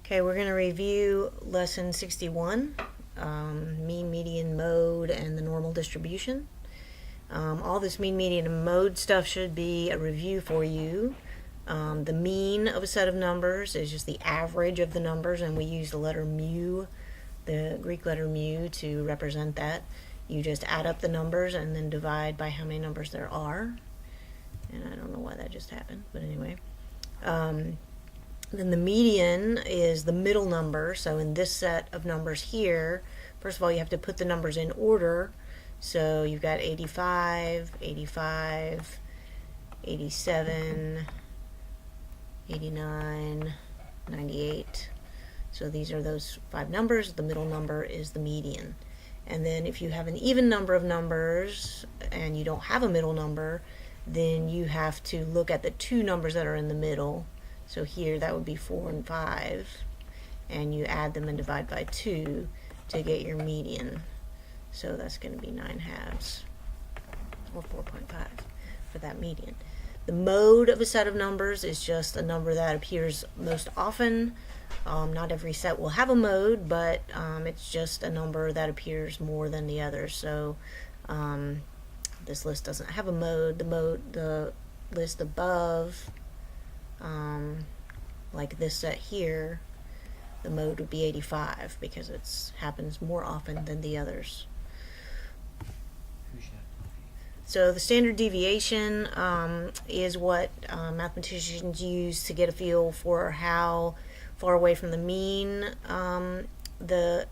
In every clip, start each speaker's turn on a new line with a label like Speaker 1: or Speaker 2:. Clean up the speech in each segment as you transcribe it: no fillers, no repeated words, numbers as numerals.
Speaker 1: Okay, we're going to review lesson 61, mean, median, mode, and the normal distribution. All this mean, median, and mode stuff should be a review for you. The mean of a set of numbers is just the average of the numbers, and we use the letter mu, the Greek letter mu, to represent that. You just add up the numbers and then divide by how many numbers there are. And I don't know why that just happened, but anyway. Then the median is the middle number. So in this set of numbers here, first of all, you have to put the numbers in order. So you've got 85, 85, 87, 89, 98. So these are those 5 numbers. The middle number is the median. And then if you have an even number of numbers and you don't have a middle number, then you have to look at the 2 numbers that are in the middle. So here that would be 4 and 5, and you add them and divide by 2 to get your median. So that's going to be 9/2, or 4.5 for that median. The mode of a set of numbers is just a number that appears most often. Not every set will have a mode, but it's just a number that appears more than the others. So this list doesn't have a mode. The list above, like this set here, the mode would be 85 because it happens more often than the others. So the standard deviation is what mathematicians use to get a feel for how far away from the mean the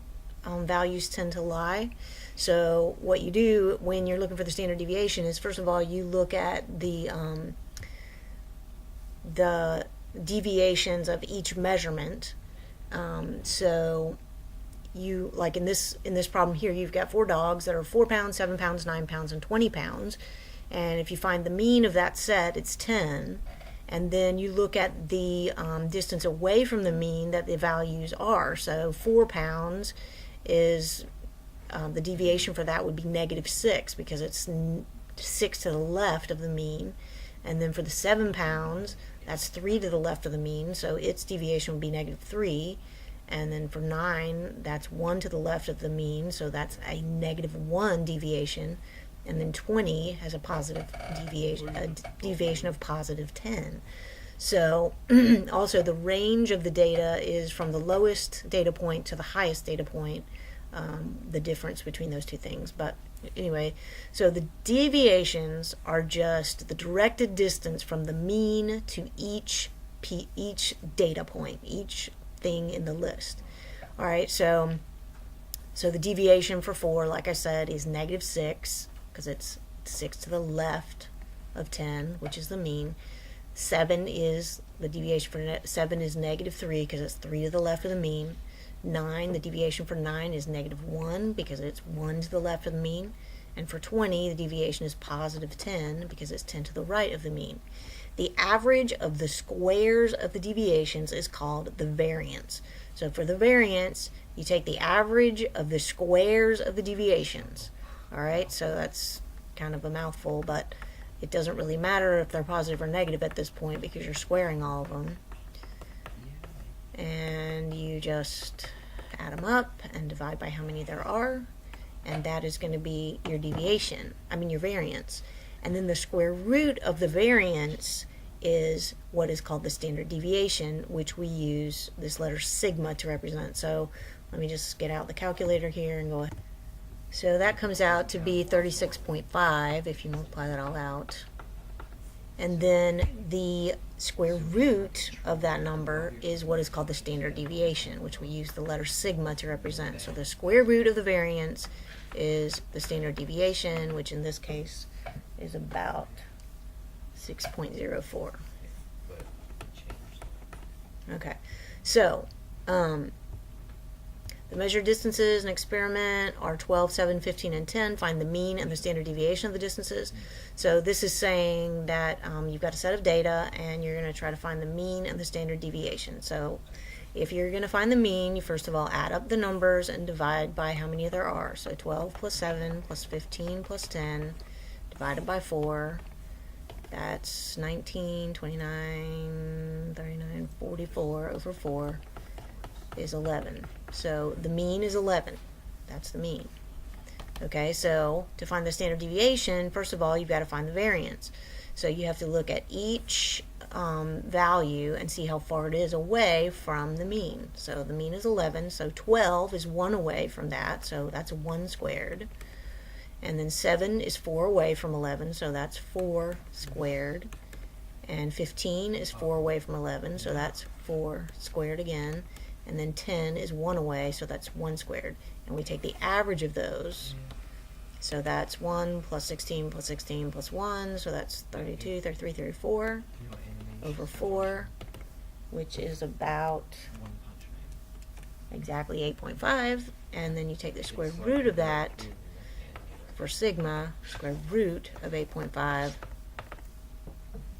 Speaker 1: values tend to lie. So what you do when you're looking for the standard deviation is, first of all, you look at the deviations of each measurement. So you, like in this problem here, you've got 4 dogs that are 4 pounds, 7 pounds, 9 pounds, and 20 pounds. And if you find the mean of that set, it's 10. And then you look at the distance away from the mean that the values are. So 4 pounds is, the deviation for that would be -6 because it's 6 to the left of the mean. And then for the 7 pounds, that's 3 to the left of the mean, so its deviation would be -3. And then for 9, that's 1 to the left of the mean, so that's a -1 deviation. And then 20 has a positive deviation, a deviation of +10. So also the range of the data is from the lowest data point to the highest data point, the difference between those two things. But anyway, so the deviations are just the directed distance from the mean to each data point, each thing in the list. All right, so the deviation for 4, like I said, is -6 because it's 6 to the left of 10, which is the mean. 7 is the deviation for 7 is -3 because it's 3 to the left of the mean. 9, the deviation for 9 is -1 because it's 1 to the left of the mean. And for 20, the deviation is +10 because it's 10 to the right of the mean. The average of the squares of the deviations is called the variance. So for the variance, you take the average of the squares of the deviations. All right, so that's kind of a mouthful, but it doesn't really matter if they're positive or negative at this point because you're squaring all of them. And you just add them up and divide by how many there are, and that is going to be your your variance. And then the square root of the variance is what is called the standard deviation, which we use this letter sigma to represent. So let me just get out the calculator here and go ahead. So that comes out to be 36.5 if you multiply that all out. And then the square root of that number is what is called the standard deviation, which we use the letter sigma to represent. So the square root of the variance is the standard deviation, which in this case is about 6.04. Okay, so the measured distances in experiment are 12, 7, 15, and 10. Find the mean and the standard deviation of the distances. So this is saying that you've got a set of data and you're going to try to find the mean and the standard deviation. So if you're going to find the mean, you first of all add up the numbers and divide by how many there are. So 12 plus 7 plus 15 plus 10 divided by 4. That's 19, 29, 39, 44 over 4. is 11. So the mean is 11. That's the mean. Okay, so to find the standard deviation, first of all, you've got to find the variance. So you have to look at each value and see how far it is away from the mean. So the mean is 11, so 12 is 1 away from that, so that's 1 squared. And then 7 is 4 away from 11, so that's 4 squared. And 15 is 4 away from 11, so that's 4 squared again. And then 10 is 1 away, so that's 1 squared. And we take the average of those. So that's 1 plus 16 plus 16 plus 1, so that's 32, 33, 34 over 4, which is about exactly 8.5. And then you take the square root of that for sigma. Square root of 8.5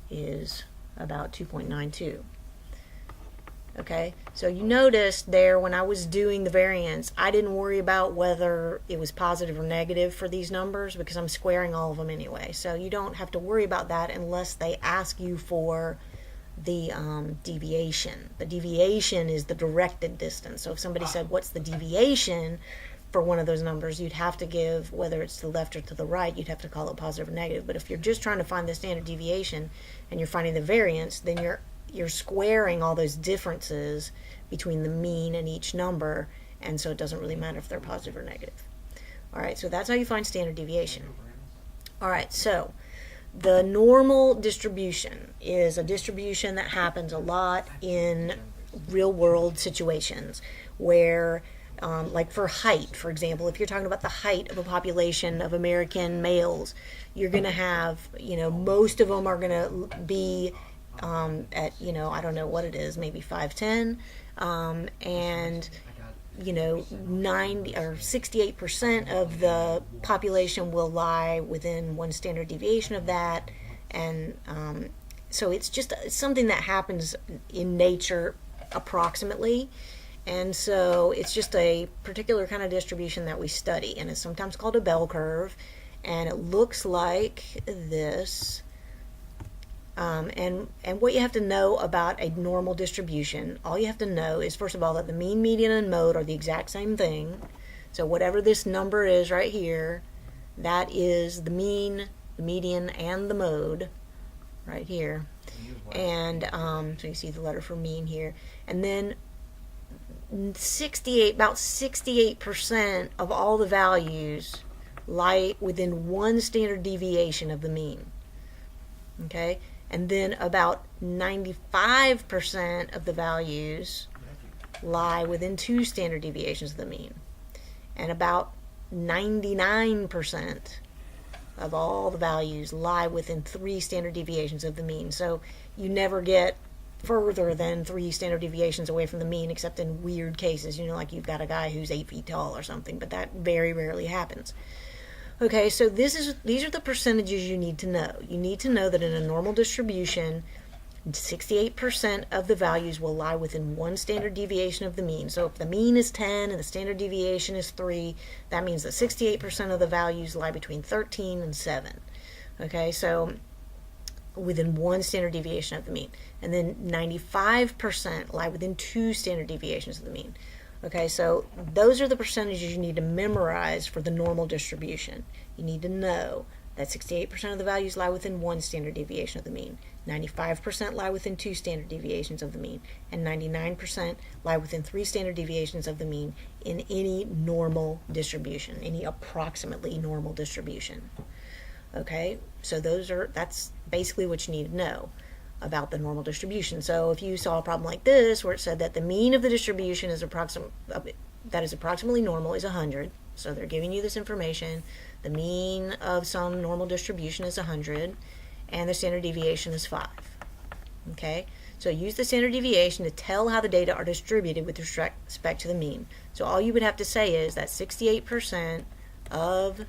Speaker 1: is about 2.92. Okay, so you noticed there when I was doing the variance, I didn't worry about whether it was positive or negative for these numbers because I'm squaring all of them anyway. So you don't have to worry about that unless they ask you for the deviation. The deviation is the directed distance. So if somebody said, what's the deviation for one of those numbers, you'd have to give, whether it's to the left or to the right, you'd have to call it positive or negative. But if you're just trying to find the standard deviation and you're finding the variance, then you're squaring all those differences between the mean and each number, and so it doesn't really matter if they're positive or negative. All right, so that's how you find standard deviation. All right, so the normal distribution is a distribution that happens a lot in real-world situations where, like for height, for example, if you're talking about the height of a population of American males, you're going to have, most of them are going to be at, I don't know what it is, maybe 5'10", and 90 or 68% of the population will lie within 1 standard deviation of that, and so it's just something that happens in nature approximately, and so it's just a particular kind of distribution that we study, and it's sometimes called a bell curve, and it looks like this. And what you have to know about a normal distribution, all you have to know is, first of all, that the mean, median, and mode are the exact same thing. So whatever this number is right here, that is the mean, the median, and the mode right here. And so you see the letter for mean here. And then about 68% of all the values lie within 1 standard deviation of the mean. Okay? And then about 95% of the values lie within 2 standard deviations of the mean. And about 99% of all the values lie within 3 standard deviations of the mean. So you never get further than 3 standard deviations away from the mean, except in weird cases, like you've got a guy who's 8 feet tall or something, but that very rarely happens. Okay, so these are the percentages you need to know. You need to know that in a normal distribution, 68% of the values will lie within 1 standard deviation of the mean. So if the mean is 10 and the standard deviation is 3, that means that 68% of the values lie between 13 and 7. Okay, so within 1 standard deviation of the mean. And then 95% lie within 2 standard deviations of the mean. Okay, so those are the percentages you need to memorize for the normal distribution. You need to know that 68% of the values lie within 1 standard deviation of the mean, 95% lie within 2 standard deviations of the mean, and 99% lie within 3 standard deviations of the mean in any normal distribution, any approximately normal distribution. Okay, so that's basically what you need to know about the normal distribution. So if you saw a problem like this where it said that the mean of the distribution is approximately normal is 100, so they're giving you this information, the mean of some normal distribution is 100, and the standard deviation is 5. Okay, so use the standard deviation to tell how the data are distributed with respect to the mean. So all you would have to say is that 68% of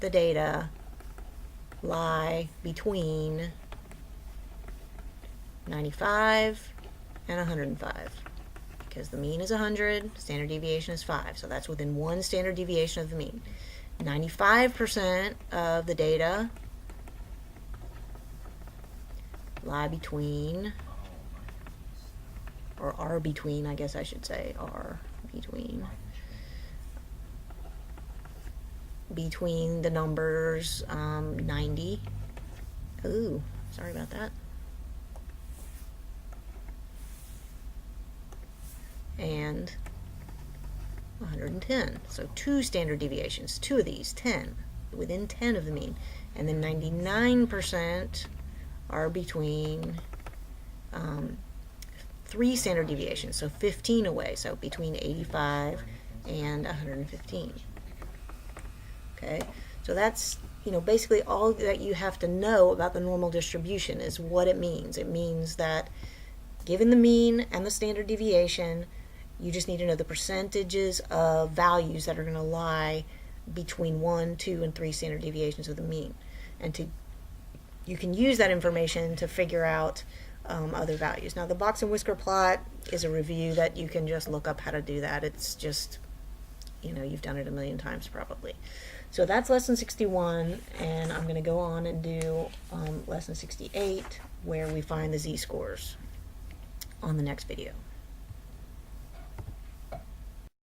Speaker 1: the data lie between 95 and 105, because the mean is 100, standard deviation is 5, so that's within 1 standard deviation of the mean. 95% of the data lie between or R between, I guess I should say, R between the numbers 90. Ooh, sorry about that. And 110. So 2 standard deviations, 2 of these, 10, within 10 of the mean. And then 99% are between 3 standard deviations, so 15 away, so between 85 and 115. Okay, so that's, basically all that you have to know about the normal distribution is what it means. It means that given the mean and the standard deviation, you just need to know the percentages of values that are going to lie between 1, 2, and 3 standard deviations of the mean. And you can use that information to figure out other values. Now, the box and whisker plot is a review that you can just look up how to do that. It's just, you've done it a million times probably. So that's lesson 61, and I'm going to go on and do lesson 68, where we find the z-scores on the next video.